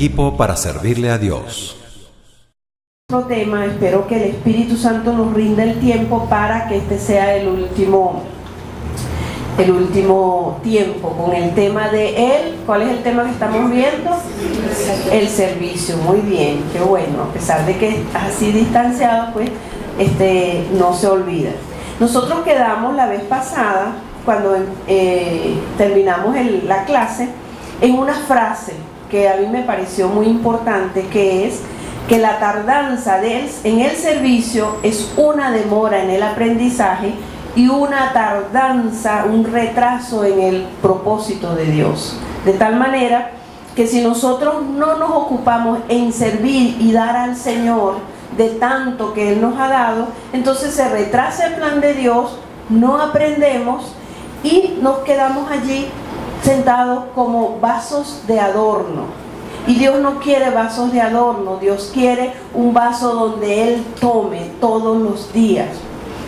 equipo para servirle a Dios. Otro tema, espero que el Espíritu Santo nos rinda el tiempo para que este sea el último tiempo con el tema de él. ¿Cuál es el tema que estamos viendo? El servicio. Muy bien, qué bueno. A pesar de que es así distanciado, pues no se olvida. Nosotros quedamos la vez pasada, cuando terminamos la clase, en una frase que a mí me pareció muy importante, que es que la tardanza en el servicio es una demora en el aprendizaje y una tardanza, un retraso en el propósito de Dios. De tal manera que si nosotros no nos ocupamos en servir y dar al Señor de tanto que Él nos ha dado, entonces se retrasa el plan de Dios, no aprendemos y nos quedamos allí sentados como vasos de adorno. Y Dios no quiere vasos de adorno, Dios quiere un vaso donde Él tome todos los días.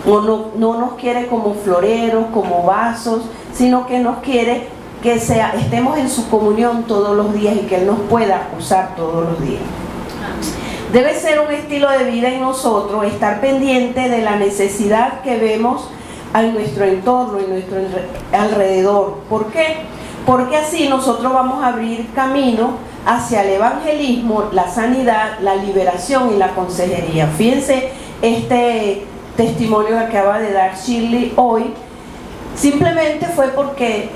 No nos quiere como floreros, como vasos, sino que nos quiere que estemos en su comunión todos los días y que Él nos pueda usar todos los días. Debe ser un estilo de vida en nosotros, estar pendiente de la necesidad que vemos en nuestro entorno, en nuestro alrededor. ¿Por qué? Porque así nosotros vamos a abrir camino hacia el evangelismo, la sanidad, la liberación y la consejería. Fíjense este testimonio que acaba de dar Shirley hoy. Simplemente fue porque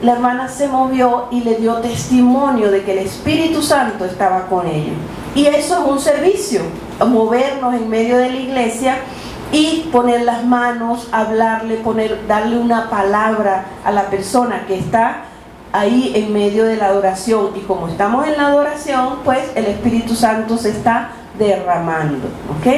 la hermana se movió y le dio testimonio de que el Espíritu Santo estaba con ella. Y eso es un servicio, movernos en medio de la iglesia y poner las manos, hablarle, darle una palabra a la persona que está ahí en medio de la adoración. Y como estamos en la adoración, pues el Espíritu Santo se está derramando, ¿ok?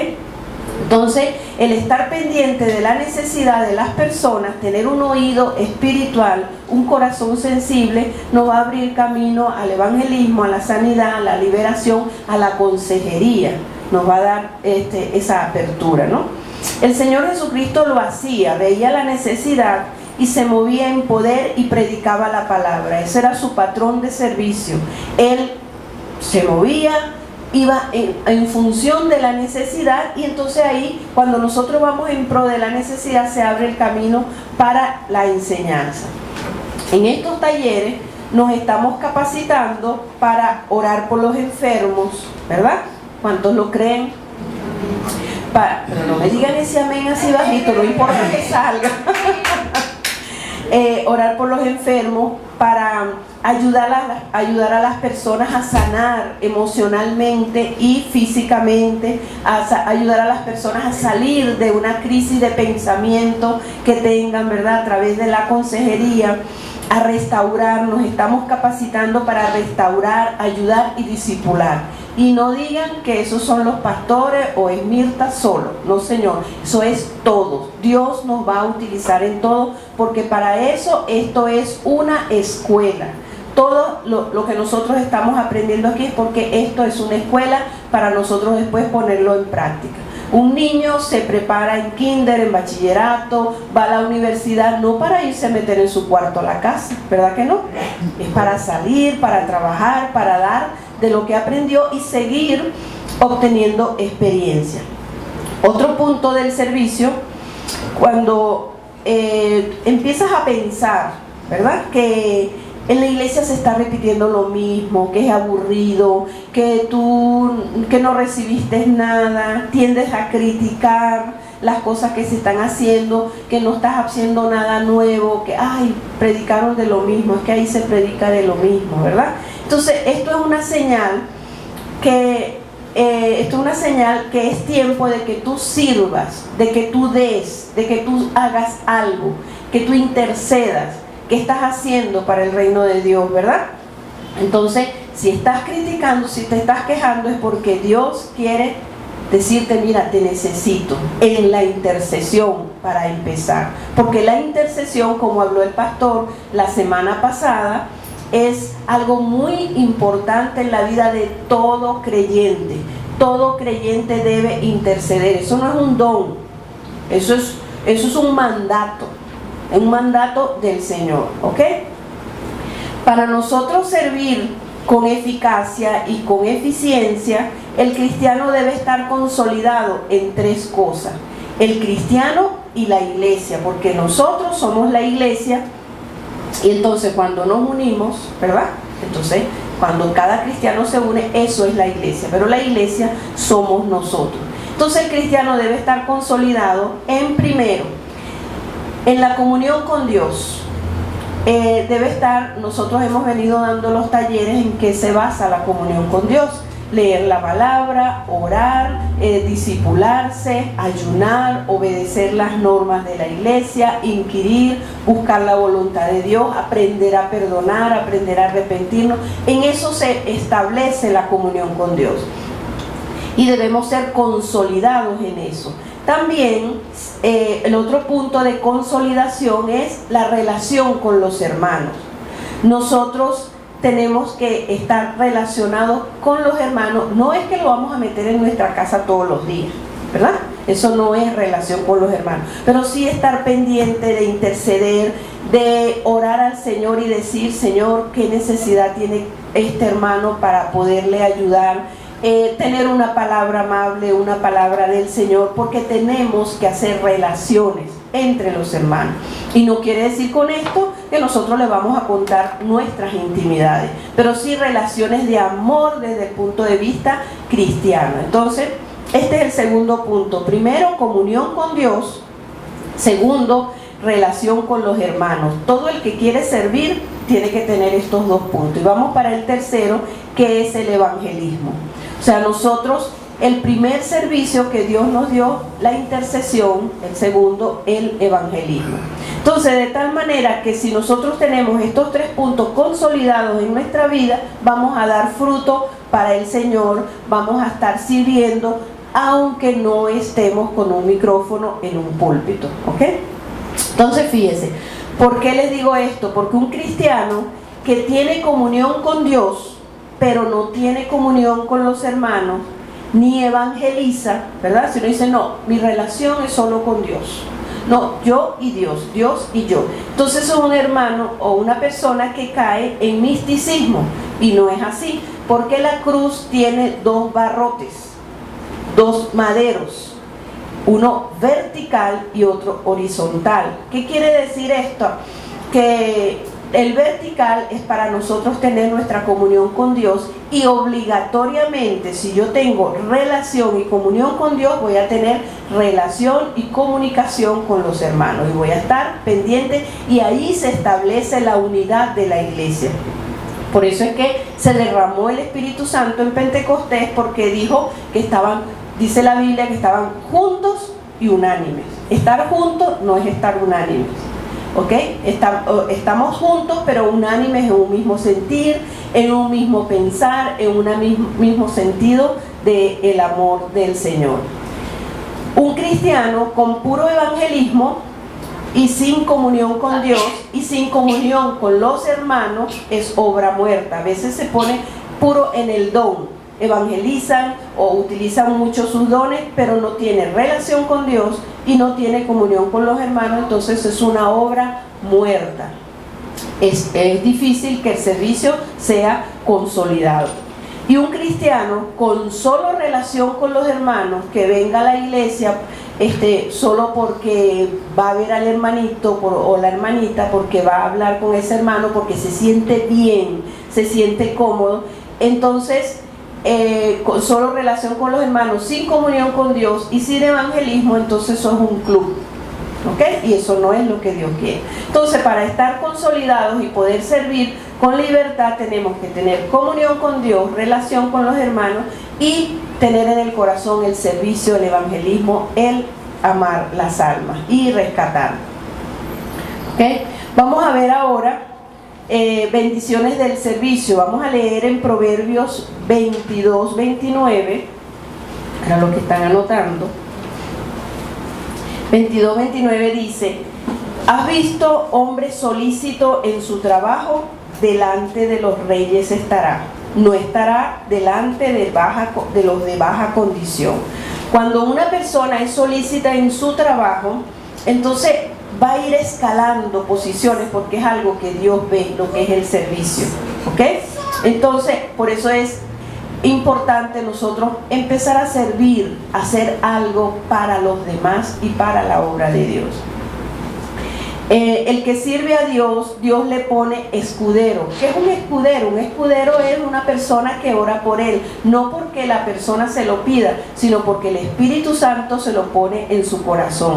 Entonces, el estar pendiente de la necesidad de las personas, tener un oído espiritual, un corazón sensible, nos va a abrir camino al evangelismo, a la sanidad, a la liberación, a la consejería. Nos va a dar esa apertura, ¿no? El Señor Jesucristo lo hacía, veía la necesidad y se movía en poder y predicaba la palabra. Ese era su patrón de servicio. Él se movía, iba en función de la necesidad, y entonces ahí, cuando nosotros vamos en pro de la necesidad, se abre el camino para la enseñanza. En estos talleres nos estamos capacitando para orar por los enfermos, ¿verdad? ¿Cuántos lo creen? Pero no me digan ese amén así bajito, no importa que salga. Orar por los enfermos, para ayudar a las personas a sanar emocionalmente y físicamente, ayudar a las personas a salir de una crisis de pensamiento que tengan, ¿verdad? A través de la consejería, a restaurar. Nos estamos capacitando para restaurar, ayudar y discipular. Y no digan que esos son los pastores o es Mirta solo. No, Señor, eso es todo. Dios nos va a utilizar en todo, porque para eso esto es una escuela. Todo lo que nosotros estamos aprendiendo aquí es porque esto es una escuela para nosotros después ponerlo en práctica. Un niño se prepara en kinder, en bachillerato, va a la universidad, no para irse a meter en su cuarto a la casa, ¿verdad que no? Es para salir, para trabajar, para dar de lo que aprendió y seguir obteniendo experiencia. Otro punto del servicio, cuando empiezas a pensar, ¿verdad?, que en la iglesia se está repitiendo lo mismo, que es aburrido, que no recibiste nada, tiendes a criticar las cosas que se están haciendo, que no estás haciendo nada nuevo, que predicaron de lo mismo, es que ahí se predica de lo mismo, ¿verdad? Entonces esto es una señal que es tiempo de que tú sirvas, de que tú des, de que tú hagas algo, que tú intercedas. ¿Qué estás haciendo para el reino de Dios, verdad? Entonces, si estás criticando, si te estás quejando, es porque Dios quiere decirte, mira, te necesito en la intercesión para empezar. Porque la intercesión, como habló el pastor la semana pasada, es algo muy importante en la vida de todo creyente. Todo creyente debe interceder. Eso no es un don, eso es un mandato. Un mandato del Señor, ¿ok? Para nosotros servir con eficacia y con eficiencia, el cristiano debe estar consolidado en tres cosas: el cristiano y la iglesia, porque nosotros somos la iglesia, y entonces cuando nos unimos, ¿verdad? Entonces, cuando cada cristiano se une, eso es la iglesia, pero la iglesia somos nosotros. Entonces el cristiano debe estar consolidado en primero, en la comunión con Dios. Debe estar, nosotros hemos venido dando los talleres en que se basa la comunión con Dios: leer la palabra, orar, discipularse, ayunar, obedecer las normas de la iglesia, inquirir, buscar la voluntad de Dios, aprender a perdonar, aprender a arrepentirnos. En eso se establece la comunión con Dios y debemos ser consolidados en eso. También el otro punto de consolidación es la relación con los hermanos. Nosotros tenemos que estar relacionados con los hermanos. No es que lo vamos a meter en nuestra casa todos los días, ¿verdad? Eso no es relación con los hermanos, pero sí estar pendiente de interceder, de orar al Señor y decir: Señor, ¿qué necesidad tiene este hermano para poderle ayudar? Tener una palabra amable, una palabra del Señor, porque tenemos que hacer relaciones entre los hermanos. Y no quiere decir con esto que nosotros le vamos a contar nuestras intimidades, pero sí relaciones de amor desde el punto de vista cristiano. Entonces, este es el segundo punto: primero, comunión con Dios; segundo, relación con los hermanos. Todo el que quiere servir tiene que tener estos dos puntos. Y vamos para el tercero, que es el evangelismo. O sea, nosotros, el primer servicio que Dios nos dio, la intercesión; el segundo, el evangelismo. Entonces, de tal manera que si nosotros tenemos estos tres puntos consolidados en nuestra vida, vamos a dar fruto para el Señor, vamos a estar sirviendo, aunque no estemos con un micrófono en un púlpito, ¿ok? Entonces, fíjense, ¿por qué les digo esto? Porque un cristiano que tiene comunión con Dios, pero no tiene comunión con los hermanos, ni evangeliza, ¿verdad? Si uno dice: no, mi relación es solo con Dios, no, yo y Dios, Dios y yo, entonces es un hermano o una persona que cae en misticismo, y no es así, porque la cruz tiene dos barrotes, dos maderos, uno vertical y otro horizontal. ¿Qué quiere decir esto? Que el vertical es para nosotros tener nuestra comunión con Dios, y obligatoriamente, si yo tengo relación y comunión con Dios, voy a tener relación y comunicación con los hermanos, y voy a estar pendiente, y ahí se establece la unidad de la iglesia. Por eso es que se derramó el Espíritu Santo en Pentecostés, porque dijo que estaban, dice la Biblia, que estaban juntos y unánimes. Estar juntos no es estar unánimes, ¿ok? Estamos juntos, pero unánimes en un mismo sentir, en un mismo pensar, en un mismo sentido del amor del Señor. Un cristiano con puro evangelismo y sin comunión con Dios y sin comunión con los hermanos es obra muerta. A veces se pone puro en el don, evangelizan o utilizan mucho sus dones, pero no tiene relación con Dios y no tiene comunión con los hermanos, entonces es una obra muerta. Es difícil que el servicio sea consolidado. Y un cristiano con solo relación con los hermanos, que venga a la iglesia solo porque va a ver al hermanito o la hermanita, porque va a hablar con ese hermano, porque se siente bien, se siente cómodo, entonces con solo relación con los hermanos, sin comunión con Dios y sin evangelismo, entonces eso es un club, ¿ok? Y eso no es lo que Dios quiere. Entonces, para estar consolidados y poder servir con libertad, tenemos que tener comunión con Dios, relación con los hermanos, y tener en el corazón el servicio, el evangelismo, el amar las almas y rescatar. ¿Ok? Vamos a ver ahora bendiciones del servicio. Vamos a leer en Proverbios 22, 29, para los que están anotando. 22, 29 dice: ¿has visto hombre solícito en su trabajo? Delante de los reyes estará, no estará delante de los de baja condición. Cuando una persona es solícita en su trabajo, entonces va a ir escalando posiciones, porque es algo que Dios ve, lo que es el servicio, ¿ok? Entonces, por eso es importante nosotros empezar a servir, a hacer algo para los demás y para la obra de Dios. El que sirve a Dios, Dios le pone escudero. ¿Qué es un escudero? Un escudero es una persona que ora por él, no porque la persona se lo pida, sino porque el Espíritu Santo se lo pone en su corazón.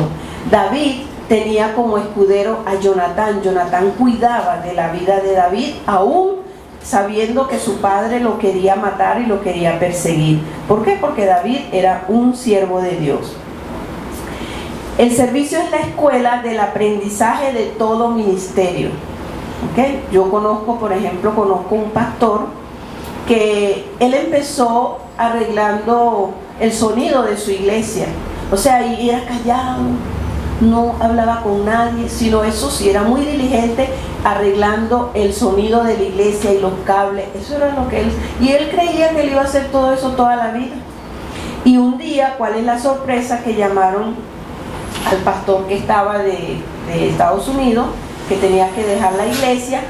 David tenía como escudero a Jonatán. Jonatán cuidaba de la vida de David, aún sabiendo que su padre lo quería matar y lo quería perseguir. ¿Por qué? Porque David era un siervo de Dios. El servicio es la escuela del aprendizaje de todo ministerio. ¿Okay? Yo conozco un pastor que él empezó arreglando el sonido de su iglesia. O sea, y era callado, no hablaba con nadie, sino eso sí, era muy diligente arreglando el sonido de la iglesia y los cables. Eso era lo que él... Y él creía que él iba a hacer todo eso toda la vida. Y un día, ¿cuál es la sorpresa? Que llamaron al pastor que estaba de Estados Unidos, que tenía que dejar la iglesia,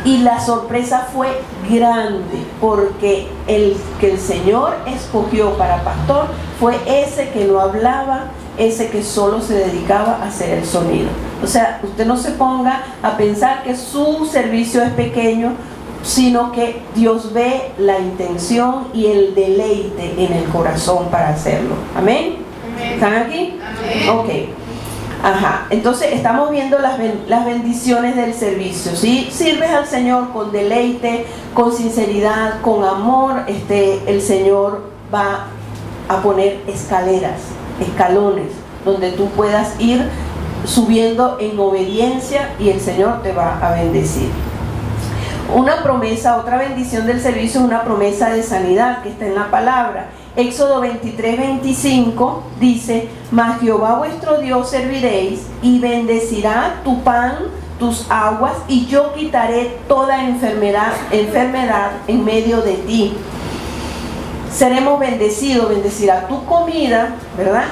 y la sorpresa fue grande, porque el que el Señor escogió para pastor fue ese que no hablaba, ese que solo se dedicaba a hacer el sonido. O sea, usted no se ponga a pensar que su servicio es pequeño, sino que Dios ve la intención y el deleite en el corazón para hacerlo. ¿Amén? ¿Están aquí? Amén. Ok. Ajá. Entonces estamos viendo las bendiciones del servicio, ¿sí? Sirves al Señor con deleite, con sinceridad, con amor. El Señor va a poner escalones, donde tú puedas ir subiendo en obediencia y el Señor te va a bendecir. Una promesa, otra bendición del servicio es una promesa de sanidad que está en la palabra. Éxodo 23:25 dice: mas Jehová vuestro Dios serviréis, y bendecirá tu pan, tus aguas, y yo quitaré toda enfermedad en medio de ti. Seremos bendecidos, bendecirá tu comida, ¿verdad?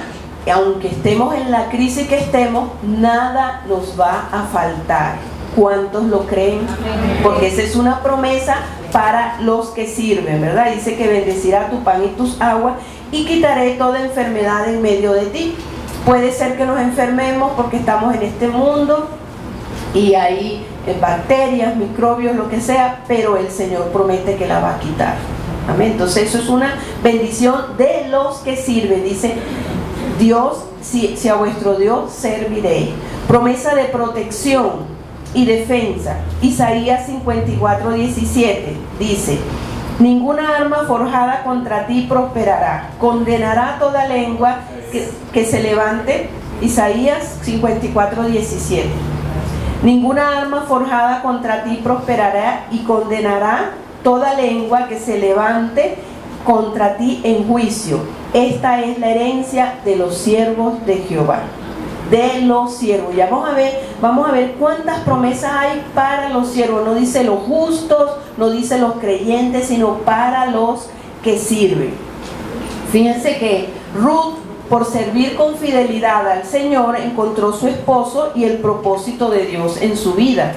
Y aunque estemos en la crisis que estemos, nada nos va a faltar. ¿Cuántos lo creen? Porque esa es una promesa para los que sirven, ¿verdad? Dice que bendecirá tu pan y tus aguas, y quitaré toda enfermedad en medio de ti. Puede ser que nos enfermemos porque estamos en este mundo y hay bacterias, microbios, lo que sea, pero el Señor promete que la va a quitar. Amén. Entonces eso es una bendición de los que sirven. Dice Dios, si a vuestro Dios serviréis. Promesa de protección y defensa. Isaías 54:17 dice: ninguna arma forjada contra ti prosperará, condenará toda lengua que se levante. Isaías 54:17. Ninguna arma forjada contra ti prosperará, y condenará toda lengua que se levante contra ti en juicio. Esta es la herencia de los siervos de Jehová. De los siervos. Ya vamos a ver cuántas promesas hay para los siervos. No dice los justos, no dice los creyentes, sino para los que sirven. Fíjense que Ruth, por servir con fidelidad al Señor, encontró su esposo y el propósito de Dios en su vida.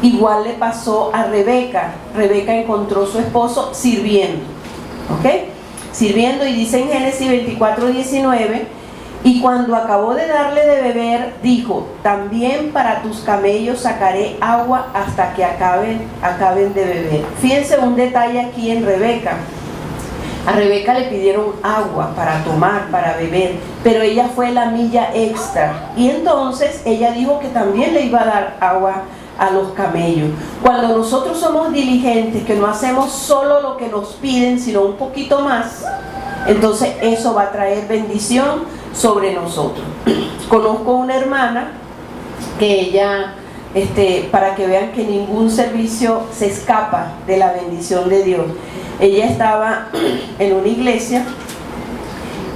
Igual le pasó a Rebeca. Rebeca encontró su esposo sirviendo. ¿Ok? Sirviendo, y dice en Génesis 24:19: y cuando acabó de darle de beber, dijo: también para tus camellos sacaré agua hasta que acaben de beber. Fíjense un detalle aquí en Rebeca. A Rebeca le pidieron agua para tomar, para beber, pero ella fue la milla extra. Y entonces ella dijo que también le iba a dar agua a los camellos. Cuando nosotros somos diligentes, que no hacemos solo lo que nos piden, sino un poquito más, entonces eso va a traer bendición sobre nosotros. Conozco una hermana que ella, para que vean que ningún servicio se escapa de la bendición de Dios. Ella estaba en una iglesia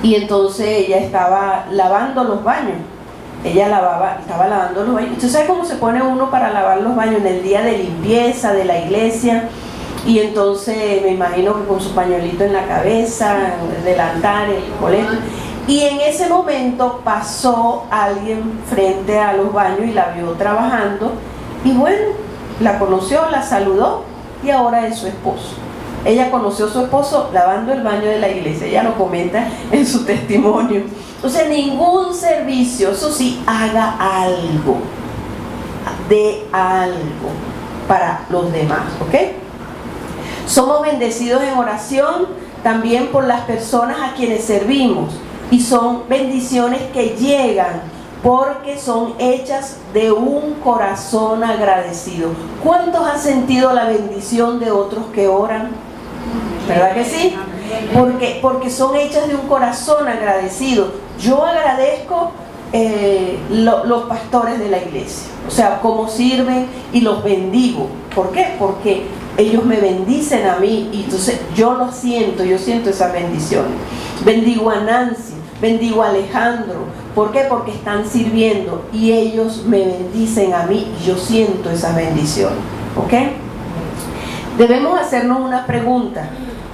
y entonces ella estaba lavando los baños. Estaba lavando los baños. ¿Usted sabe cómo se pone uno para lavar los baños en el día de limpieza de la iglesia? Y entonces me imagino que con su pañuelito en la cabeza, el delantal, el colete. Y en ese momento pasó alguien frente a los baños y la vio trabajando. Y bueno, la conoció, la saludó y ahora es su esposo. Ella conoció a su esposo lavando el baño de la iglesia, ella lo comenta en su testimonio. O sea, ningún servicio, eso sí, haga algo, de algo para los demás, ¿ok? Somos bendecidos en oración también por las personas a quienes servimos, y son bendiciones que llegan porque son hechas de un corazón agradecido. ¿Cuántos han sentido la bendición de otros que oran? ¿Verdad que sí? Porque son hechas de un corazón agradecido. Yo agradezco los pastores de la iglesia, o sea, cómo sirven, y los bendigo. ¿Por qué? Porque ellos me bendicen a mí, y entonces yo siento esas bendiciones. Bendigo a Nancy, bendigo a Alejandro. ¿Por qué? Porque están sirviendo y ellos me bendicen a mí, y yo siento esas bendiciones, ¿ok? Debemos hacernos una pregunta.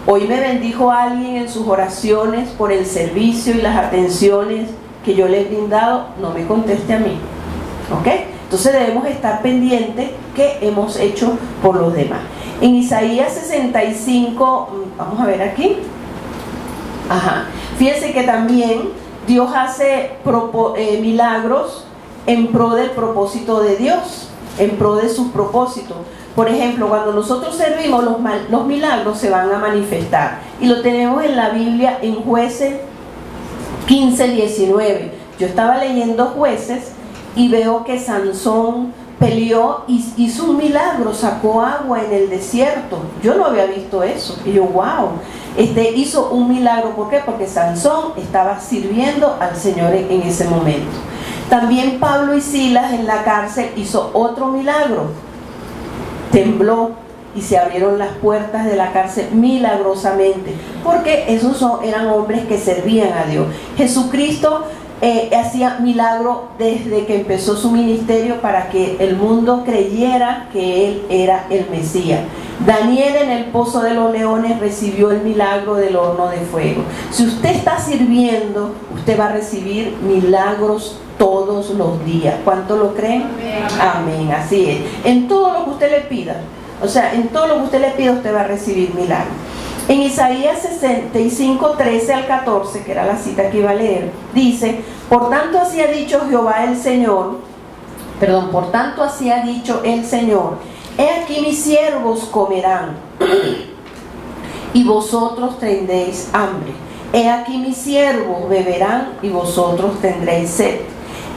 Hoy me bendijo alguien en sus oraciones por el servicio y las atenciones que yo le he brindado. No me conteste a mí, ¿ok? Entonces debemos estar pendientes que hemos hecho por los demás. En Isaías 65, vamos a ver aquí. Fíjense que también Dios hace milagros en pro del propósito de Dios, en pro de sus propósitos. Por ejemplo, cuando nosotros servimos, los milagros se van a manifestar. Y lo tenemos en la Biblia en Jueces 15:19. Yo estaba leyendo Jueces y veo que Sansón peleó y hizo un milagro, sacó agua en el desierto. Yo no había visto eso. Y yo, wow, hizo un milagro. ¿Por qué? Porque Sansón estaba sirviendo al Señor en ese momento. También Pablo y Silas en la cárcel hizo otro milagro. Tembló y se abrieron las puertas de la cárcel milagrosamente, porque eran hombres que servían a Dios. Jesucristo hacía milagro desde que empezó su ministerio para que el mundo creyera que Él era el Mesías. Daniel en el pozo de los leones recibió el milagro del horno de fuego. Si usted está sirviendo, usted va a recibir milagros todos los días. ¿Cuánto lo creen? Amén, así es. En todo lo que usted le pida, o sea, en todo lo que usted le pida, usted va a recibir milagros. En Isaías 65, 13 al 14, que era la cita que iba a leer, dice: por tanto así ha dicho el Señor, he aquí mis siervos comerán, y vosotros tendréis hambre. He aquí mis siervos beberán, y vosotros tendréis sed.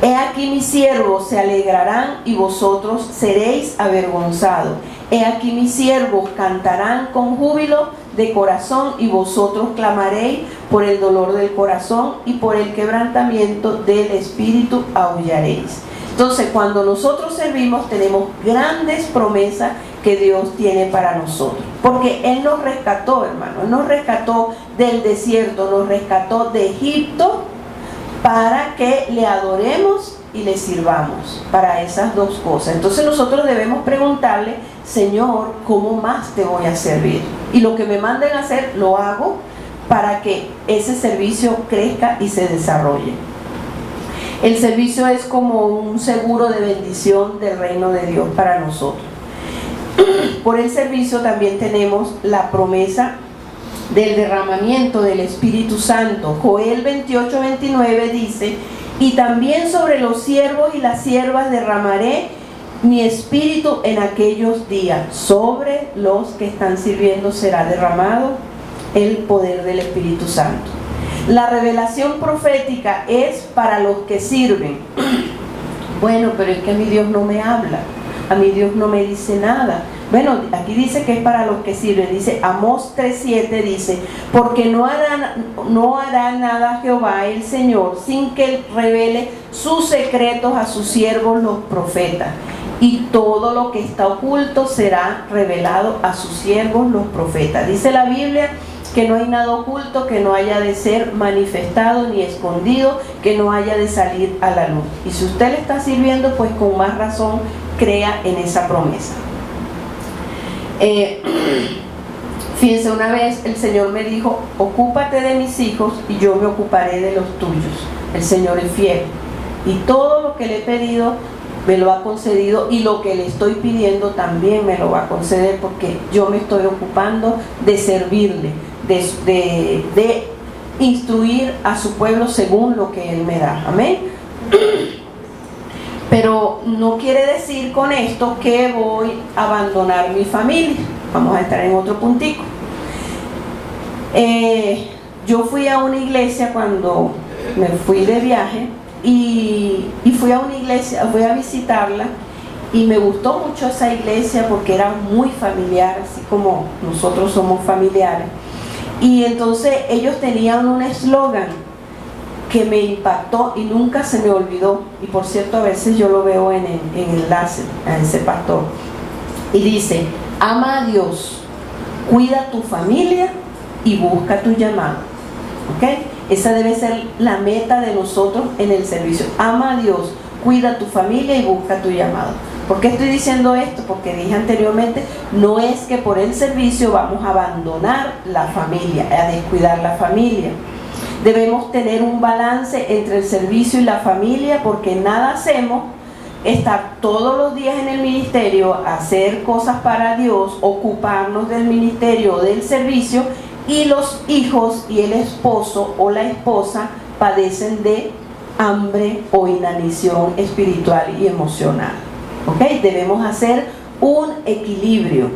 He aquí mis siervos se alegrarán, y vosotros seréis avergonzados. He aquí mis siervos cantarán con júbilo de corazón, y vosotros clamaréis por el dolor del corazón, y por el quebrantamiento del espíritu aullaréis. Entonces, cuando nosotros servimos, tenemos grandes promesas que Dios tiene para nosotros, porque Él nos rescató, hermano. Él nos rescató del desierto, nos rescató de Egipto, para que le adoremos y le sirvamos, para esas dos cosas. Entonces nosotros debemos preguntarle: Señor, ¿cómo más te voy a servir? Y lo que me manden a hacer, lo hago para que ese servicio crezca y se desarrolle. El servicio es como un seguro de bendición del reino de Dios para nosotros. Por el servicio también tenemos la promesa del derramamiento del Espíritu Santo. Joel 28:29 dice: y también sobre los siervos y las siervas derramaré mi espíritu en aquellos días. Sobre los que están sirviendo será derramado el poder del Espíritu Santo. La revelación profética es para los que sirven. Bueno, pero es que a mí Dios no me habla, a mí Dios no me dice nada. Bueno, aquí dice que es para los que sirven. Dice Amós 3:7, dice: porque no hará nada Jehová el Señor sin que Él revele sus secretos a sus siervos los profetas, y todo lo que está oculto será revelado a sus siervos los profetas. Dice la Biblia que no hay nada oculto que no haya de ser manifestado, ni escondido que no haya de salir a la luz. Y si usted le está sirviendo, pues con más razón crea en esa promesa. Fíjense, una vez el Señor me dijo: ocúpate de mis hijos y yo me ocuparé de los tuyos. El Señor es fiel, y todo lo que le he pedido me lo ha concedido, y lo que le estoy pidiendo también me lo va a conceder, porque yo me estoy ocupando de servirle, de instruir a su pueblo según lo que Él me da. Amén. Pero no quiere decir con esto que voy a abandonar mi familia. Vamos a estar en otro puntico. Yo fui a una iglesia cuando me fui de viaje, y fui a una iglesia, fui a visitarla, y me gustó mucho esa iglesia porque era muy familiar, así como nosotros somos familiares. Y entonces ellos tenían un eslogan que me impactó y nunca se me olvidó, y por cierto a veces yo lo veo en enlace a ese pastor, y dice: ama a Dios, cuida tu familia y busca tu llamado. ¿Ok? Esa debe ser la meta de nosotros en el servicio. Ama a Dios, cuida tu familia y busca tu llamado. ¿Por qué estoy diciendo esto? Porque dije anteriormente, no es que por el servicio vamos a abandonar la familia, a descuidar la familia. Debemos tener un balance entre el servicio y la familia, porque nada hacemos estar todos los días en el ministerio, hacer cosas para Dios, ocuparnos del ministerio o del servicio, y los hijos y el esposo o la esposa padecen de hambre o inanición espiritual y emocional. ¿Ok? Debemos hacer un equilibrio.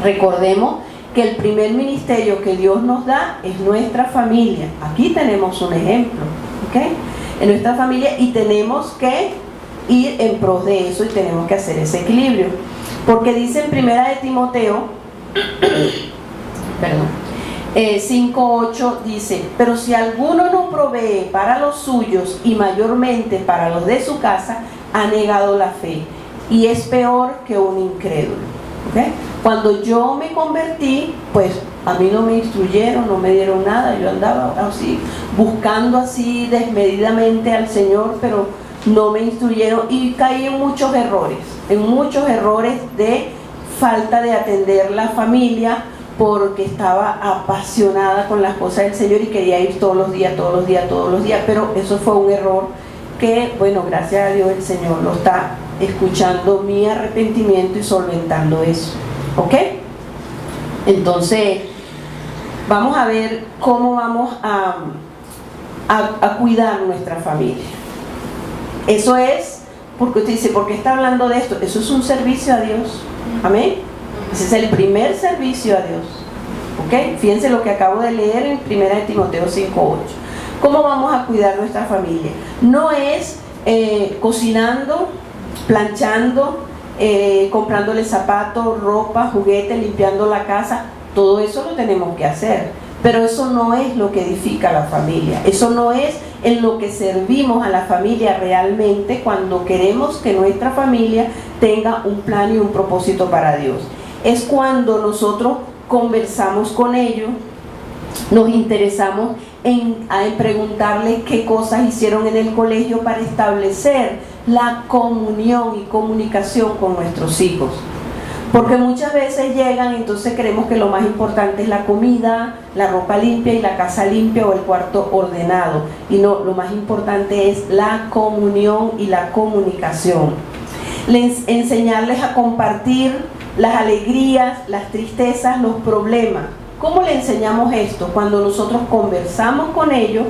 Recordemos que el primer ministerio que Dios nos da es nuestra familia. Aquí tenemos un ejemplo, ¿ok? En nuestra familia, y tenemos que ir en pros de eso, y tenemos que hacer ese equilibrio. Porque dice en 1 de Timoteo 5:8, dice: pero si alguno no provee para los suyos, y mayormente para los de su casa, ha negado la fe y es peor que un incrédulo. ¿Okay? Cuando yo me convertí, pues a mí no me instruyeron, no me dieron nada. Yo andaba así buscando así desmedidamente al Señor, pero no me instruyeron, y caí en muchos errores de falta de atender la familia, porque estaba apasionada con las cosas del Señor y quería ir todos los días, pero eso fue un error que, bueno, gracias a Dios el Señor lo está escuchando mi arrepentimiento y solventando eso. ¿Ok? Entonces, vamos a ver cómo vamos a cuidar nuestra familia. Eso es, porque usted dice, ¿por qué está hablando de esto? Eso es un servicio a Dios. Amén. Ese es el primer servicio a Dios. ¿Ok? Fíjense lo que acabo de leer en 1 de Timoteo 5:8. ¿Cómo vamos a cuidar nuestra familia? No es cocinando, planchando, comprándole zapatos, ropa, juguetes, limpiando la casa. Todo eso lo tenemos que hacer, pero eso no es lo que edifica a la familia. Eso no es en lo que servimos a la familia realmente, cuando queremos que nuestra familia tenga un plan y un propósito para Dios. Es cuando nosotros conversamos con ellos, nos interesamos en preguntarles qué cosas hicieron en el colegio para establecer la comunión y comunicación con nuestros hijos. Porque muchas veces llegan, entonces creemos que lo más importante es la comida, la ropa limpia y la casa limpia o el cuarto ordenado. Y no, lo más importante es la comunión y la comunicación. Enseñarles a compartir las alegrías, las tristezas, los problemas. ¿Cómo le enseñamos esto? Cuando nosotros conversamos con ellos,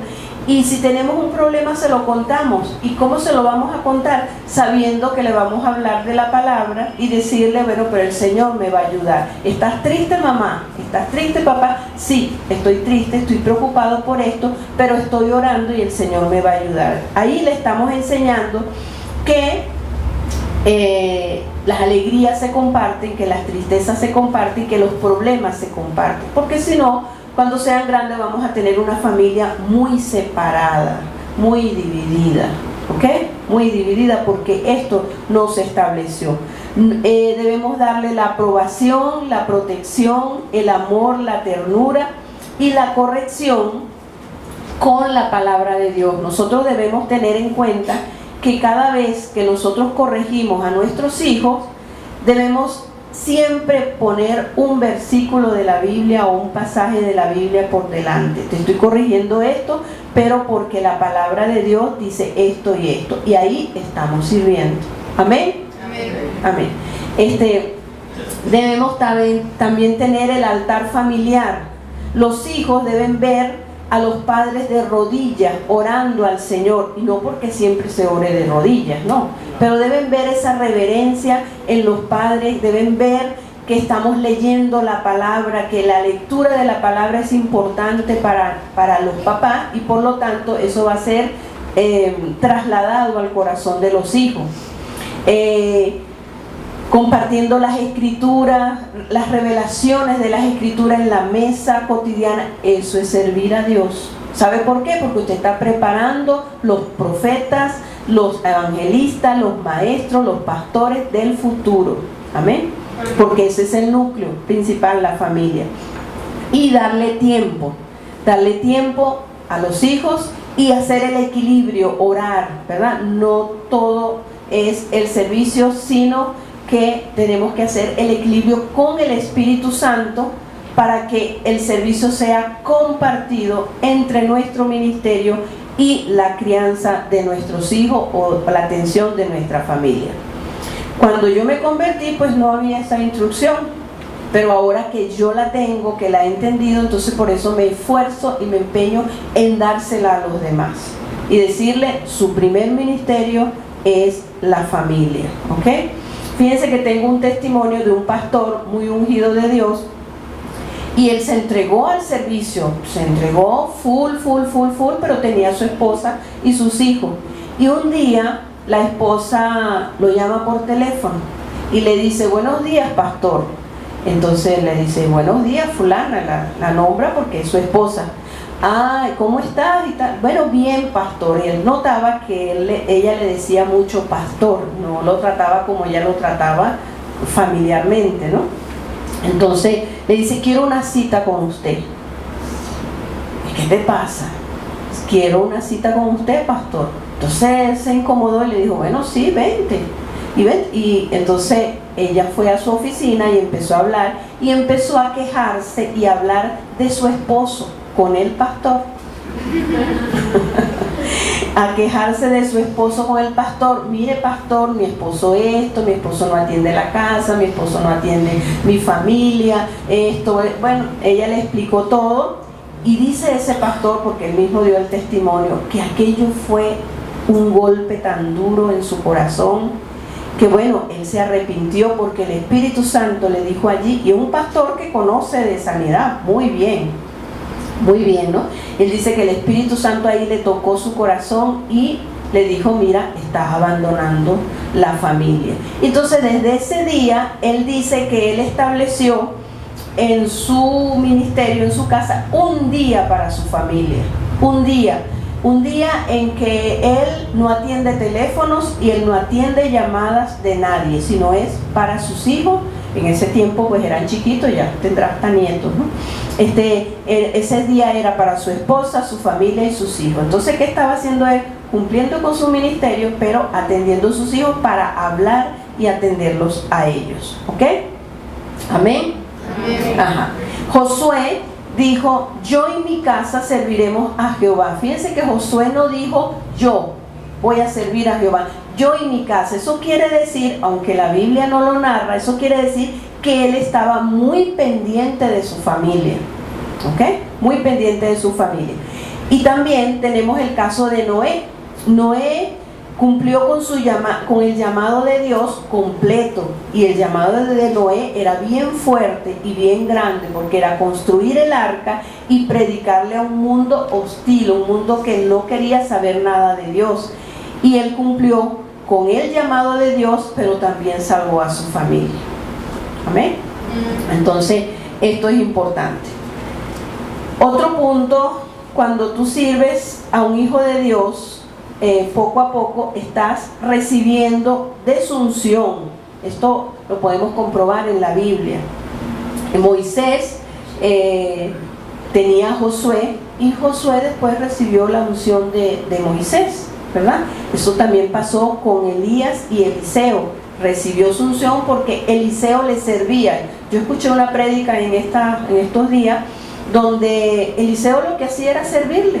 y si tenemos un problema se lo contamos. ¿Y cómo se lo vamos a contar? Sabiendo que le vamos a hablar de la palabra y decirle, bueno, pero el Señor me va a ayudar. ¿Estás triste, mamá? ¿Estás triste, papá? Sí, estoy triste, estoy preocupado por esto, pero estoy orando y el Señor me va a ayudar. Ahí le estamos enseñando que las alegrías se comparten, que las tristezas se comparten y que los problemas se comparten. Porque si no, cuando sean grandes vamos a tener una familia muy separada, muy dividida. ¿Ok? Muy dividida, porque esto no se estableció. Debemos darle la aprobación, la protección, el amor, la ternura y la corrección con la palabra de Dios. Nosotros debemos tener en cuenta que cada vez que nosotros corregimos a nuestros hijos, debemos siempre poner un versículo de la Biblia o un pasaje de la Biblia por delante. Te estoy corrigiendo esto, pero porque la palabra de Dios dice esto y esto. Y ahí estamos sirviendo. Amén. Amén. Debemos también tener el altar familiar. Los hijos deben ver a los padres de rodillas orando al Señor, y no porque siempre se ore de rodillas, no, pero deben ver esa reverencia en los padres, deben ver que estamos leyendo la palabra, que la lectura de la palabra es importante para los papás, y por lo tanto eso va a ser trasladado al corazón de los hijos. Compartiendo las escrituras, las revelaciones de las escrituras en la mesa cotidiana, eso es servir a Dios. ¿Sabe por qué? Porque usted está preparando los profetas, los evangelistas, los maestros, los pastores del futuro. Amén. Porque ese es el núcleo principal, la familia. Y darle tiempo a los hijos y hacer el equilibrio, orar, ¿verdad? No todo es el servicio, sino que tenemos que hacer el equilibrio con el Espíritu Santo para que el servicio sea compartido entre nuestro ministerio y la crianza de nuestros hijos o la atención de nuestra familia. Cuando yo me convertí, pues no había esa instrucción, pero ahora que yo la tengo, que la he entendido, entonces por eso me esfuerzo y me empeño en dársela a los demás y decirle, su primer ministerio es la familia, ¿ok? Fíjense que tengo un testimonio de un pastor muy ungido de Dios, y él se entregó al servicio, se entregó full, pero tenía a su esposa y sus hijos. Y un día la esposa lo llama por teléfono y le dice, buenos días, pastor. Entonces le dice, buenos días, fulana, la nombra porque es su esposa. Ah, ¿cómo estás? Y tal. Bueno, bien, pastor. Y él notaba que ella le decía mucho pastor, no lo trataba como ella lo trataba familiarmente, ¿no? Entonces le dice, quiero una cita con usted. ¿Qué te pasa? Quiero una cita con usted, pastor. Entonces él se incomodó y le dijo, bueno, sí, vente. Y entonces ella fue a su oficina y empezó a hablar, y empezó a quejarse y a hablar de su esposo con el pastor. A quejarse de su esposo con el pastor. Mire, pastor, mi esposo esto, mi esposo no atiende la casa, mi esposo no atiende mi familia, esto. Bueno, ella le explicó todo, y dice ese pastor, porque él mismo dio el testimonio, que aquello fue un golpe tan duro en su corazón, que bueno, él se arrepintió porque el Espíritu Santo le dijo allí, y un pastor que conoce de sanidad muy bien, ¿no? Él dice que el Espíritu Santo ahí le tocó su corazón y le dijo, mira, estás abandonando la familia. Entonces desde ese día, él dice que él estableció en su ministerio, en su casa, un día para su familia, un día en que él no atiende teléfonos y él no atiende llamadas de nadie, sino es para sus hijos. En ese tiempo pues eran chiquitos, ya tendrá hasta nietos, ¿no? Ese día era para su esposa, su familia y sus hijos. Entonces, ¿qué estaba haciendo él? Cumpliendo con su ministerio, pero atendiendo a sus hijos para hablar y atenderlos a ellos, ¿ok? ¿Amén? Amén. Ajá. Josué dijo, yo y mi casa serviremos a Jehová. Fíjense que Josué no dijo, yo voy a servir a Jehová, yo y mi casa. Eso quiere decir, aunque la Biblia no lo narra, eso quiere decir que él estaba muy pendiente de su familia, ¿ok? Muy pendiente de su familia. Y también tenemos el caso de Noé. Noé cumplió con el llamado de Dios completo, y el llamado de Noé era bien fuerte y bien grande, porque era construir el arca y predicarle a un mundo hostil, un mundo que no quería saber nada de Dios. Y él cumplió con el llamado de Dios, pero también salvó a su familia. Amén. Entonces esto es importante. Otro punto, cuando tú sirves a un hijo de Dios, poco a poco estás recibiendo de su unción. Esto lo podemos comprobar en la Biblia. Moisés tenía a Josué, y Josué después recibió la unción de Moisés, ¿verdad? Eso también pasó con Elías y Eliseo. recibió su unción porque Eliseo le servía. Yo escuché una prédica en estos días donde Eliseo lo que hacía era servirle.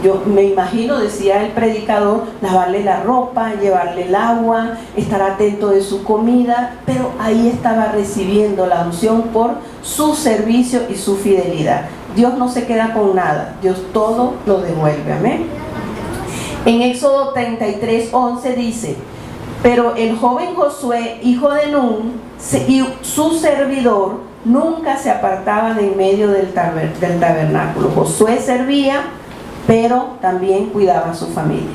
Yo me imagino, decía el predicador, lavarle la ropa, llevarle el agua, estar atento de su comida, pero ahí estaba recibiendo la unción por su servicio y su fidelidad. Dios no se queda con nada, Dios todo lo devuelve, amén. En Éxodo 33:11 dice: pero el joven Josué, hijo de Nun, y su servidor nunca se apartaban en medio del tabernáculo. Josué servía, pero también cuidaba a su familia.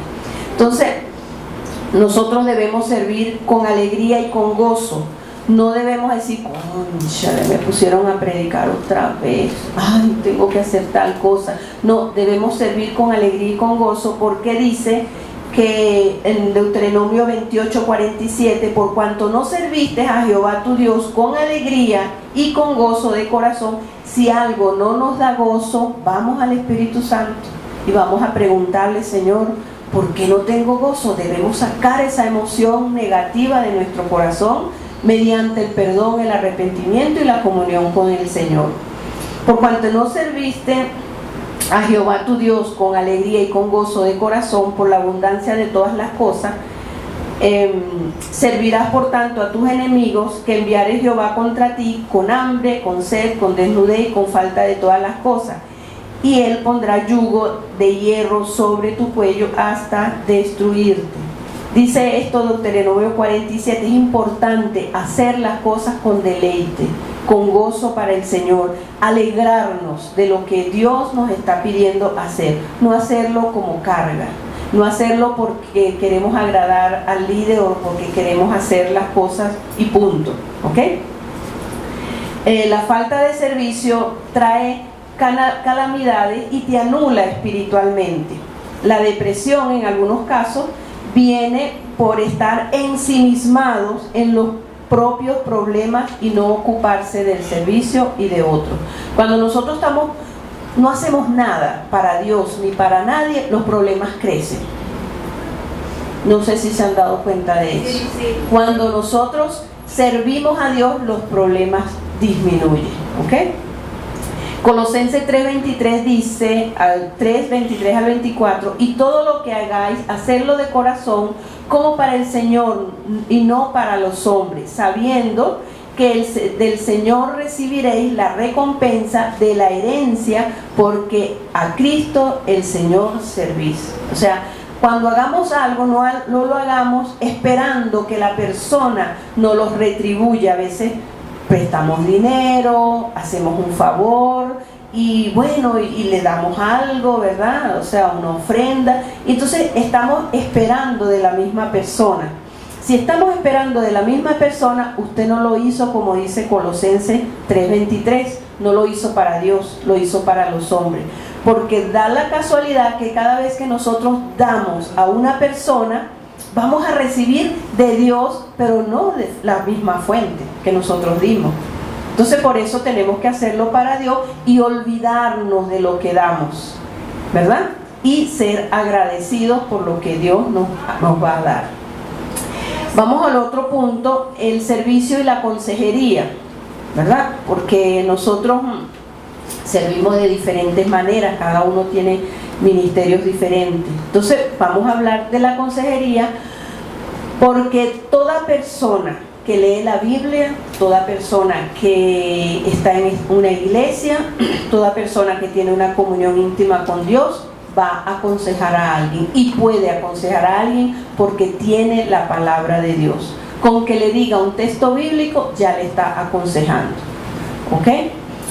Entonces, nosotros debemos servir con alegría y con gozo. No debemos decir, cónchale, me pusieron a predicar otra vez, ay, tengo que hacer tal cosa. No, debemos servir con alegría y con gozo, porque dice que en Deuteronomio 28:47, por cuanto no serviste a Jehová tu Dios con alegría y con gozo de corazón. Si algo no nos da gozo, vamos al Espíritu Santo y vamos a preguntarle: Señor, ¿por qué no tengo gozo? Debemos sacar esa emoción negativa de nuestro corazón mediante el perdón, el arrepentimiento y la comunión con el Señor. Por cuanto no serviste a Jehová tu Dios con alegría y con gozo de corazón, por la abundancia de todas las cosas, servirás por tanto a tus enemigos que enviare Jehová contra ti, con hambre, con sed, con desnudez y con falta de todas las cosas. Y él pondrá yugo de hierro sobre tu cuello hasta destruirte. Dice esto Deuteronomio 47, es importante hacer las cosas con deleite, con gozo para el Señor, alegrarnos de lo que Dios nos está pidiendo hacer, no hacerlo como carga, no hacerlo porque queremos agradar al líder o porque queremos hacer las cosas y punto, ¿ok? La falta de servicio trae calamidades y te anula espiritualmente. La depresión, en algunos casos, viene por estar ensimismados en los propios problemas y no ocuparse del servicio y de otros. Cuando nosotros no hacemos nada para Dios ni para nadie, los problemas crecen. No sé si se han dado cuenta de eso. Sí. Cuando nosotros servimos a Dios, los problemas disminuyen, ¿ok? Colosenses 3:23 dice, 3:23 al 24: y todo lo que hagáis, hacedlo de corazón, como para el Señor y no para los hombres, sabiendo que del Señor recibiréis la recompensa de la herencia, porque a Cristo el Señor servís. O sea, cuando hagamos algo, no lo hagamos esperando que la persona nos lo retribuya. A veces prestamos dinero, hacemos un favor y bueno, y le damos algo, ¿verdad? O sea, una ofrenda. Entonces estamos esperando de la misma persona. Si estamos esperando de la misma persona, usted no lo hizo como dice Colosenses 3:23, no lo hizo para Dios, lo hizo para los hombres. Porque da la casualidad que cada vez que nosotros damos a una persona, vamos a recibir de Dios, pero no de la misma fuente que nosotros dimos. Entonces por eso tenemos que hacerlo para Dios y olvidarnos de lo que damos, ¿verdad? Y ser agradecidos por lo que Dios nos va a dar. Vamos al otro punto, el servicio y la consejería, ¿verdad? Porque nosotros servimos de diferentes maneras, cada uno tiene ministerios diferentes. Entonces vamos a hablar de la consejería, porque toda persona que lee la Biblia, toda persona que está en una iglesia, toda persona que tiene una comunión íntima con Dios, va a aconsejar a alguien y puede aconsejar a alguien porque tiene la palabra de Dios. Con que le diga un texto bíblico ya le está aconsejando, ¿ok?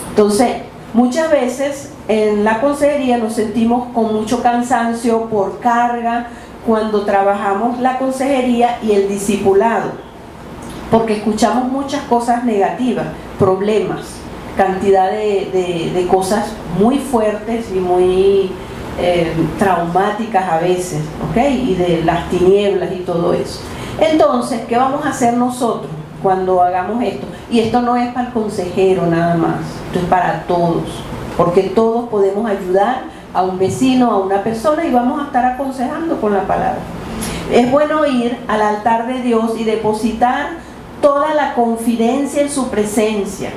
Entonces muchas veces en la consejería nos sentimos con mucho cansancio por carga cuando trabajamos la consejería y el discipulado, porque escuchamos muchas cosas negativas, problemas, cantidad de cosas muy fuertes y muy traumáticas a veces, ¿ok? Y de las tinieblas y todo eso. Entonces, ¿qué vamos a hacer nosotros cuando hagamos esto? Y esto no es para el consejero nada más, esto es para todos, porque todos podemos ayudar a un vecino, a una persona, y vamos a estar aconsejando con la palabra. Es bueno ir al altar de Dios y depositar toda la confidencia en su presencia,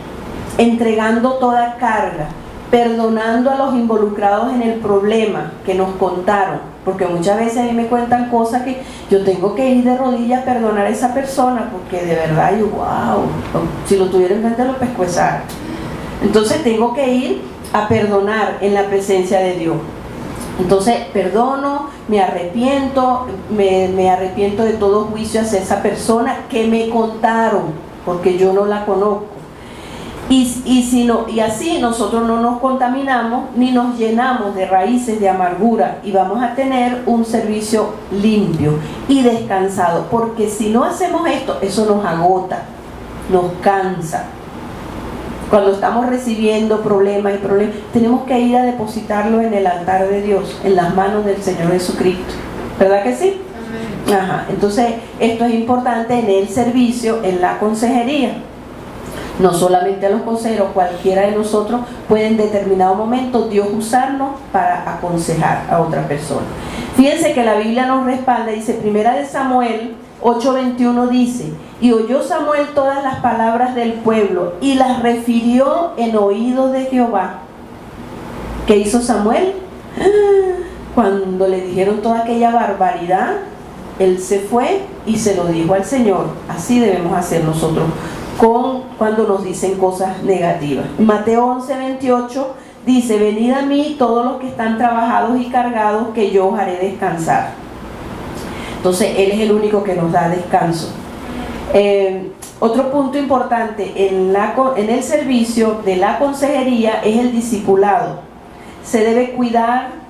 entregando toda carga, perdonando a los involucrados en el problema que nos contaron, porque muchas veces a mí me cuentan cosas que yo tengo que ir de rodillas a perdonar a esa persona, porque de verdad yo, wow, si lo tuviera enfrente lo pescuezara. Entonces tengo que ir a perdonar en la presencia de Dios. Entonces perdono, me arrepiento de todo juicio hacia esa persona que me contaron, porque yo no la conozco. Y así nosotros no nos contaminamos ni nos llenamos de raíces de amargura, y vamos a tener un servicio limpio y descansado, porque si no hacemos esto, eso nos agota, nos cansa. Cuando estamos recibiendo problemas, tenemos que ir a depositarlo en el altar de Dios, en las manos del Señor Jesucristo. ¿Verdad que sí? Amén. Ajá. Entonces, esto es importante en el servicio, en la consejería. No solamente a los consejeros, cualquiera de nosotros puede en determinado momento Dios usarnos para aconsejar a otra persona. Fíjense que la Biblia nos respalda, dice, Primera de Samuel 8:21 dice: y oyó Samuel todas las palabras del pueblo y las refirió en oídos de Jehová. ¿Qué hizo Samuel? Cuando le dijeron toda aquella barbaridad, él se fue y se lo dijo al Señor. Así debemos hacer nosotros cuando nos dicen cosas negativas. Mateo 11:28 dice: venid a mí todos los que están trabajados y cargados, que yo os haré descansar. Entonces Él es el único que nos da descanso. Otro punto importante en el servicio de la consejería es el discipulado. Se debe cuidar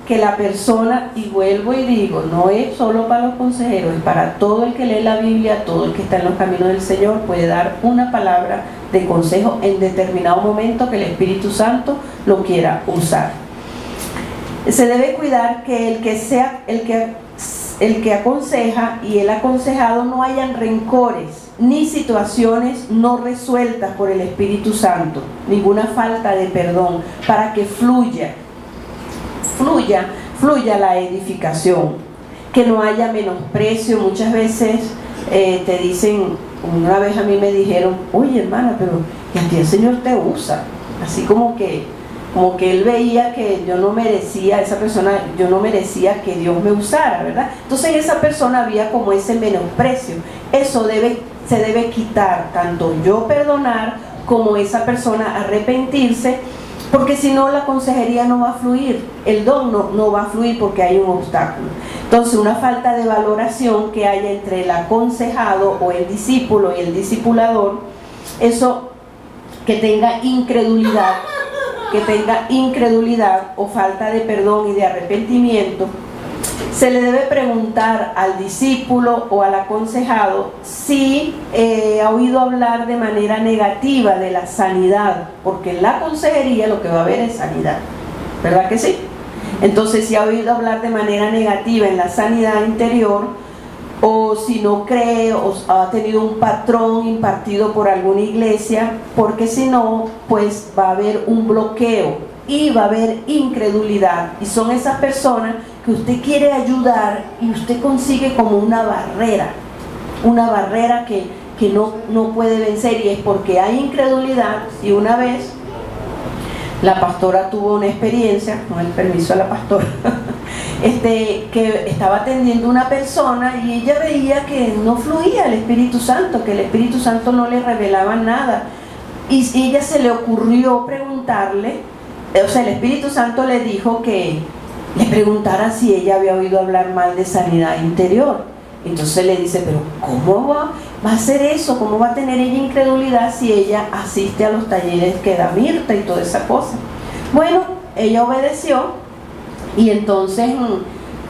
que la persona, y vuelvo y digo, no es solo para los consejeros, es para todo el que lee la Biblia, todo el que está en los caminos del Señor, puede dar una palabra de consejo en determinado momento que el Espíritu Santo lo quiera usar. Se debe cuidar que el que aconseja y el aconsejado no hayan rencores ni situaciones no resueltas por el Espíritu Santo, ninguna falta de perdón, para que fluya la edificación, que no haya menosprecio. Muchas veces te dicen, una vez a mí me dijeron: oye hermana, pero que a ti el Señor te usa, así como que él veía que yo no merecía, esa persona, yo no merecía que Dios me usara, ¿verdad? Entonces en esa persona había como ese menosprecio. Eso se debe quitar, tanto yo perdonar como esa persona arrepentirse, porque si no la consejería no va a fluir, el don no va a fluir porque hay un obstáculo. Entonces una falta de valoración que haya entre el aconsejado o el discípulo y el discipulador, eso que tenga incredulidad o falta de perdón y de arrepentimiento, se le debe preguntar al discípulo o al aconsejado si ha oído hablar de manera negativa de la sanidad, porque en la consejería lo que va a haber es sanidad, ¿verdad que sí? Entonces, si ha oído hablar de manera negativa en la sanidad interior, o si no cree o ha tenido un patrón impartido por alguna iglesia, porque si no, pues va a haber un bloqueo y va a haber incredulidad, y son esas personas que usted quiere ayudar y usted consigue como una barrera que no puede vencer, y es porque hay incredulidad. Y una vez la pastora tuvo una experiencia, con el permiso de la pastora, que estaba atendiendo una persona y ella veía que no fluía el Espíritu Santo, que el Espíritu Santo no le revelaba nada, y ella se le ocurrió preguntarle, o sea, el Espíritu Santo le dijo que le preguntara si ella había oído hablar mal de sanidad interior. Entonces le dice: pero ¿cómo va a hacer eso? ¿Cómo va a tener ella incredulidad si ella asiste a los talleres que da Mirta y toda esa cosa? Bueno, ella obedeció, y entonces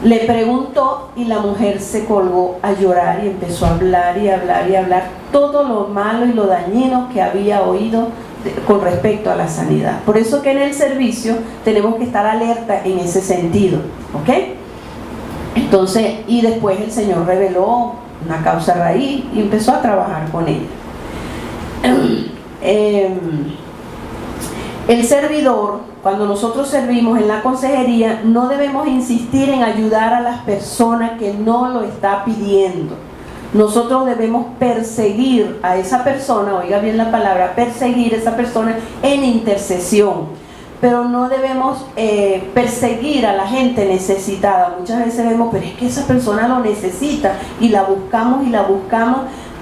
le preguntó, y la mujer se colgó a llorar y empezó a hablar todo lo malo y lo dañino que había oído con respecto a la sanidad. Por eso que en el servicio tenemos que estar alerta en ese sentido, ¿ok? Entonces, y después el Señor reveló una causa raíz y empezó a trabajar con ella. El servidor, cuando nosotros servimos en la consejería, no debemos insistir en ayudar a las personas que no lo está pidiendo. Nosotros debemos perseguir a esa persona, oiga bien la palabra, perseguir a esa persona en intercesión. Pero no debemos perseguir a la gente necesitada. Muchas veces vemos, pero es que esa persona lo necesita y la buscamos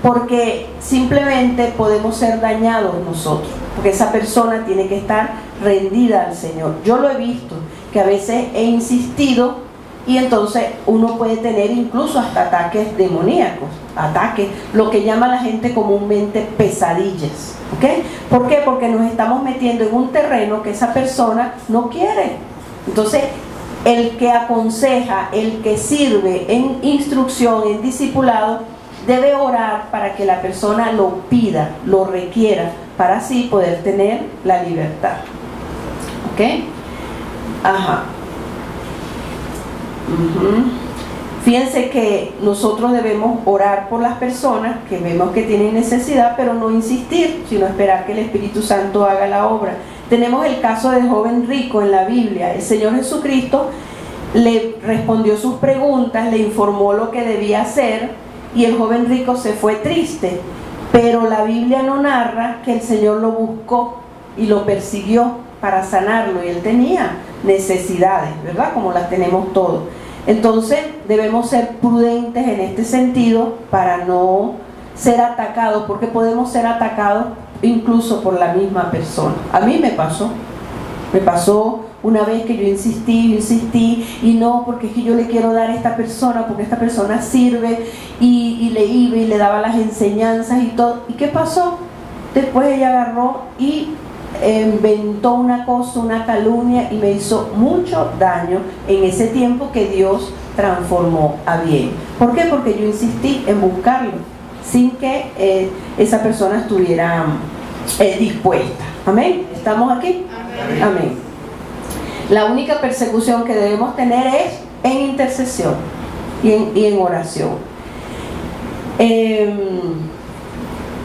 porque simplemente podemos ser dañados nosotros, porque esa persona tiene que estar rendida al Señor. Yo lo he visto, que a veces he insistido y entonces uno puede tener incluso hasta ataques demoníacos, ataques, lo que llama la gente comúnmente pesadillas, ¿ok? ¿Por qué? Porque nos estamos metiendo en un terreno que esa persona no quiere. Entonces, el que aconseja, el que sirve en instrucción, en discipulado, debe orar para que la persona lo pida, lo requiera, para así poder tener la libertad. ¿Ok? Ajá. Fíjense que nosotros debemos orar por las personas que vemos que tienen necesidad, pero no insistir, sino esperar que el Espíritu Santo haga la obra. Tenemos el caso del joven rico en la Biblia. El Señor Jesucristo le respondió sus preguntas, le informó lo que debía hacer, y el joven rico se fue triste, pero la Biblia no narra que el Señor lo buscó y lo persiguió para sanarlo, y él tenía necesidades, ¿verdad? Como las tenemos todos. Entonces debemos ser prudentes en este sentido para no ser atacados, porque podemos ser atacados incluso por la misma persona. A mí me pasó una vez que yo insistí y no, porque es que yo le quiero dar a esta persona, porque esta persona sirve, y le iba y le daba las enseñanzas y todo. ¿Y qué pasó? Después ella agarró y inventó una cosa, una calumnia, y me hizo mucho daño en ese tiempo que Dios transformó a bien. ¿Por qué? Porque yo insistí en buscarlo sin que esa persona estuviera dispuesta. ¿Amén? ¿Estamos aquí? Amén. Amén. La única persecución que debemos tener es en intercesión y en oración.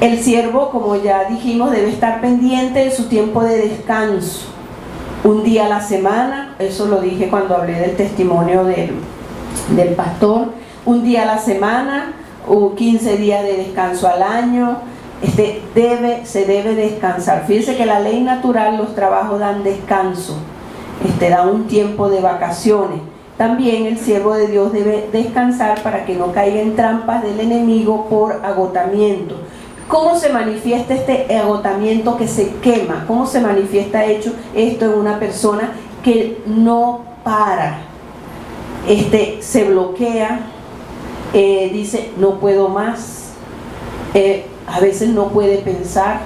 El siervo, como ya dijimos, debe estar pendiente de su tiempo de descanso. Un día a la semana, eso lo dije cuando hablé del testimonio del pastor. Un día a la semana, o 15 días de descanso al año. Se debe descansar. Fíjense que la ley natural, los trabajos dan descanso, da un tiempo de vacaciones. También el siervo de Dios debe descansar para que no caiga en trampas del enemigo por agotamiento. ¿Cómo se manifiesta este agotamiento que se quema? ¿Cómo se manifiesta esto en una persona que no para? Se bloquea, dice no puedo más, a veces no puede pensar,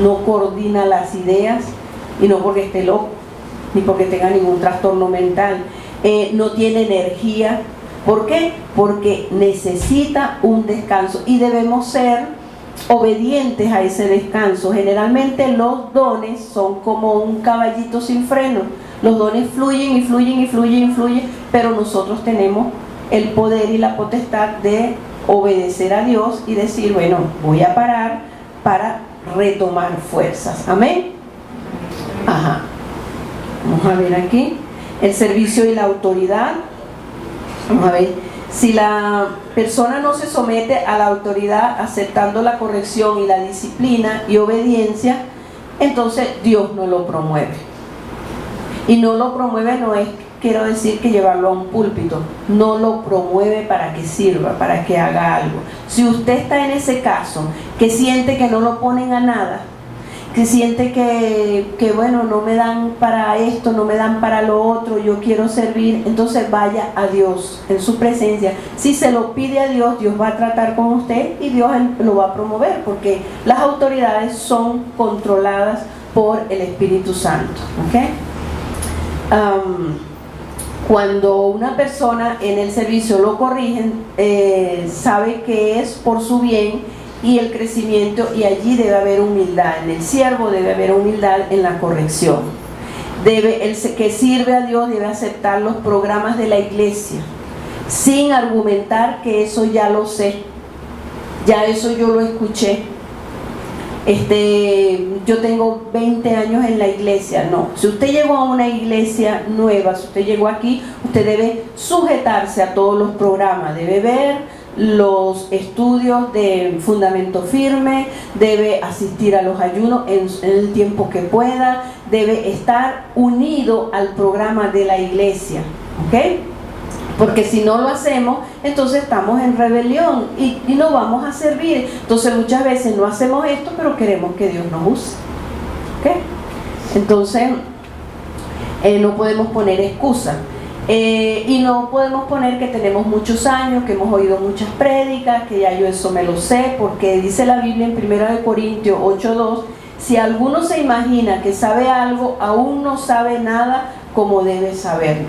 no coordina las ideas, y no porque esté loco, ni porque tenga ningún trastorno mental, no tiene energía. ¿Por qué? Porque necesita un descanso, y debemos ser obedientes a ese descanso. Generalmente los dones son como un caballito sin freno. Los dones fluyen y fluyen y fluyen y fluyen, pero nosotros tenemos el poder y la potestad de obedecer a Dios y decir, bueno, voy a parar para retomar fuerzas. Amén. Ajá. Vamos a ver aquí el servicio y la autoridad. Vamos a ver. Si la persona no se somete a la autoridad aceptando la corrección y la disciplina y obediencia, entonces Dios no lo promueve. Y no lo promueve no es, quiero decir, que llevarlo a un púlpito. No lo promueve para que sirva, para que haga algo. Si usted está en ese caso, que siente que no lo ponen a nada, que siente que bueno, no me dan para esto, no me dan para lo otro, yo quiero servir, entonces vaya a Dios en su presencia. Si se lo pide a Dios, Dios va a tratar con usted y Dios lo va a promover, porque las autoridades son controladas por el Espíritu Santo. ¿Okay? Cuando una persona en el servicio lo corrigen, sabe que es por su bien y el crecimiento, y allí debe haber humildad. En el siervo debe haber humildad en la corrección. El que sirve a Dios debe aceptar los programas de la iglesia sin argumentar que eso ya lo sé, ya eso yo lo escuché. Yo tengo 20 años en la iglesia. No, si usted llegó a una iglesia nueva, si usted llegó aquí, usted debe sujetarse a todos los programas, debe ver los estudios de fundamento firme, debe asistir a los ayunos en el tiempo que pueda, debe estar unido al programa de la iglesia, ¿ok? Porque si no lo hacemos, entonces estamos en rebelión y no vamos a servir. Entonces muchas veces no hacemos esto, pero queremos que Dios nos use, ¿ok? Entonces no podemos poner excusa. Y no podemos poner que tenemos muchos años, que hemos oído muchas prédicas, que ya yo eso me lo sé, porque dice la Biblia en 1 Corintios 8:2, si alguno se imagina que sabe algo, aún no sabe nada como debe saberlo.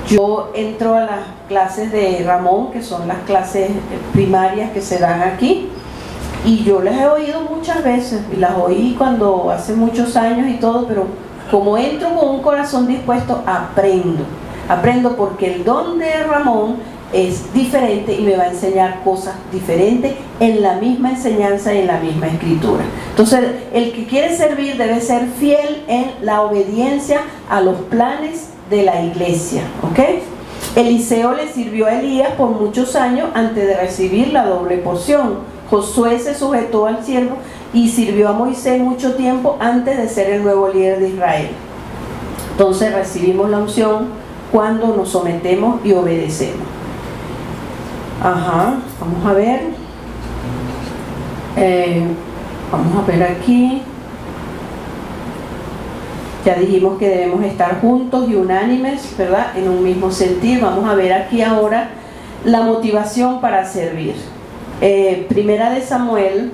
Yo entro a las clases de Ramón, que son las clases primarias que se dan aquí, y yo las he oído muchas veces, y las oí cuando hace muchos años y todo, pero como entro con un corazón dispuesto, aprendo porque el don de Ramón es diferente y me va a enseñar cosas diferentes en la misma enseñanza y en la misma escritura. Entonces, el que quiere servir debe ser fiel en la obediencia a los planes de la iglesia, ¿ok? Eliseo le sirvió a Elías por muchos años antes de recibir la doble porción. Josué se sujetó al siervo y sirvió a Moisés mucho tiempo antes de ser el nuevo líder de Israel. Entonces recibimos la unción cuando nos sometemos y obedecemos. Vamos a ver. Vamos a ver aquí. Ya dijimos que debemos estar juntos y unánimes, ¿verdad? En un mismo sentir. Vamos a ver aquí ahora la motivación para servir. Primera de Samuel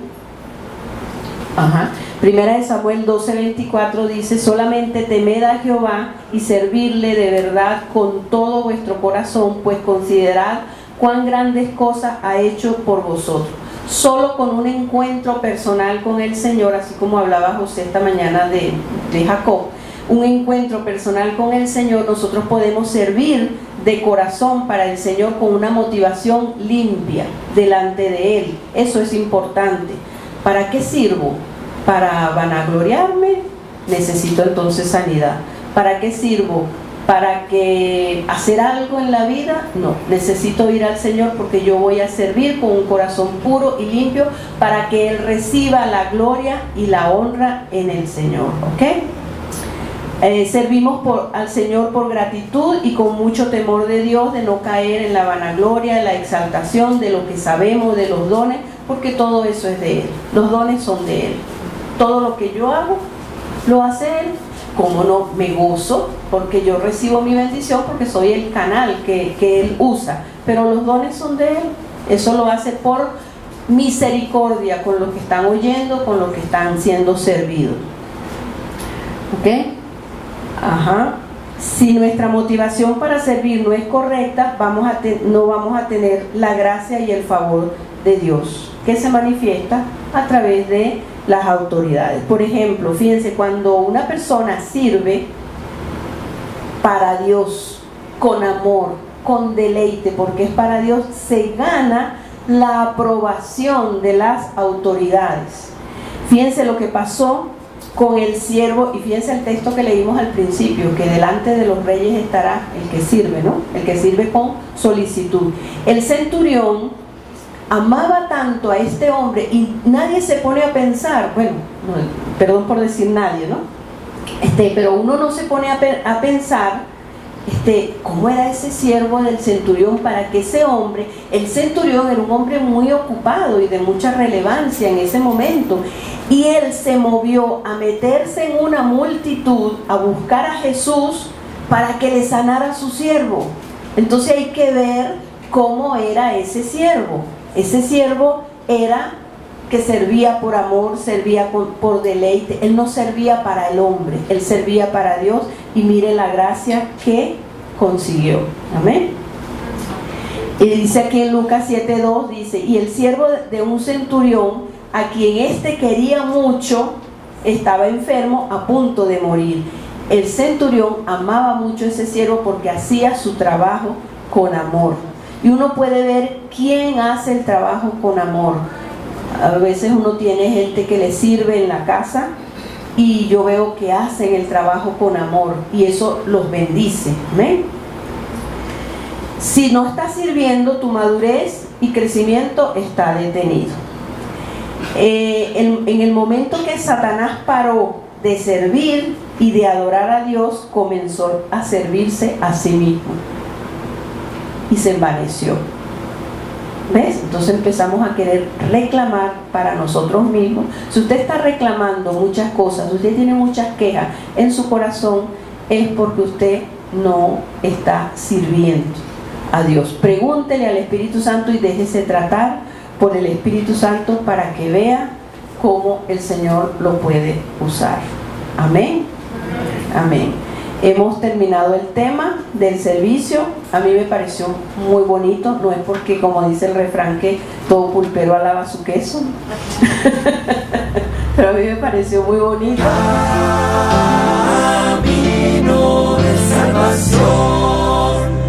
12:24 dice: solamente temed a Jehová y servirle de verdad con todo vuestro corazón, pues considerad cuán grandes cosas ha hecho por vosotros. Solo con un encuentro personal con el Señor, así como hablaba José esta mañana de Jacob, un encuentro personal con el Señor, nosotros podemos servir de corazón para el Señor con una motivación limpia delante de Él. Eso es importante. ¿Para qué sirvo? ¿Para vanagloriarme? Necesito entonces sanidad. ¿Para qué sirvo? ¿Para que hacer algo en la vida? No, necesito ir al Señor porque yo voy a servir con un corazón puro y limpio para que Él reciba la gloria y la honra en el Señor, ¿ok? Servimos al Señor por gratitud y con mucho temor de Dios, de no caer en la vanagloria, en la exaltación de lo que sabemos, de los dones, porque todo eso es de Él. Los dones son de Él. Todo lo que yo hago, lo hace Él. Como no, me gozo porque yo recibo mi bendición, porque soy el canal que Él usa. Pero los dones son de Él. Eso lo hace por misericordia con los que están oyendo, con los que están siendo servidos. ¿Ok? Si nuestra motivación para servir no es correcta, no vamos a tener la gracia y el favor de Dios, que se manifiesta a través de las autoridades. Por ejemplo, fíjense, cuando una persona sirve para Dios, con amor, con deleite, porque es para Dios, se gana la aprobación de las autoridades. Fíjense lo que pasó con el siervo, y fíjense el texto que leímos al principio, que delante de los reyes estará el que sirve, ¿no? El que sirve con solicitud. El centurión amaba tanto a este hombre y nadie se pone a pensar, bueno, no, perdón por decir nadie, ¿no? Pero uno no se pone a pensar cómo era ese siervo del centurión para que ese hombre, el centurión era un hombre muy ocupado y de mucha relevancia en ese momento, y él se movió a meterse en una multitud a buscar a Jesús para que le sanara a su siervo. Entonces hay que ver cómo era ese siervo. Ese siervo era que servía por amor, servía por deleite. Él no servía para el hombre, él servía para Dios, y mire la gracia que consiguió. Amén. Y dice aquí en Lucas 7:2, dice: y el siervo de un centurión, a quien quería mucho, estaba enfermo a punto de morir. El centurión amaba mucho a ese siervo porque hacía su trabajo con amor. Y uno puede ver quién hace el trabajo con amor. A veces uno tiene gente que le sirve en la casa y yo veo que hacen el trabajo con amor y eso los bendice. ¿Amén? Si no estás sirviendo, tu madurez y crecimiento está detenido. En el momento que Satanás paró de servir y de adorar a Dios, comenzó a servirse a sí mismo y se envaneció. ¿Ves? Entonces empezamos a querer reclamar para nosotros mismos. Si usted está reclamando muchas cosas, usted tiene muchas quejas en su corazón, es porque usted no está sirviendo a Dios. Pregúntele al Espíritu Santo y déjese tratar por el Espíritu Santo para que vea cómo el Señor lo puede usar. Amén. Amén. Hemos terminado el tema del servicio. A mí me pareció muy bonito. No es porque, como dice el refrán, que todo pulpero alaba su queso. Pero a mí me pareció muy bonito.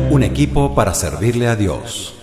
Un equipo para servirle a Dios.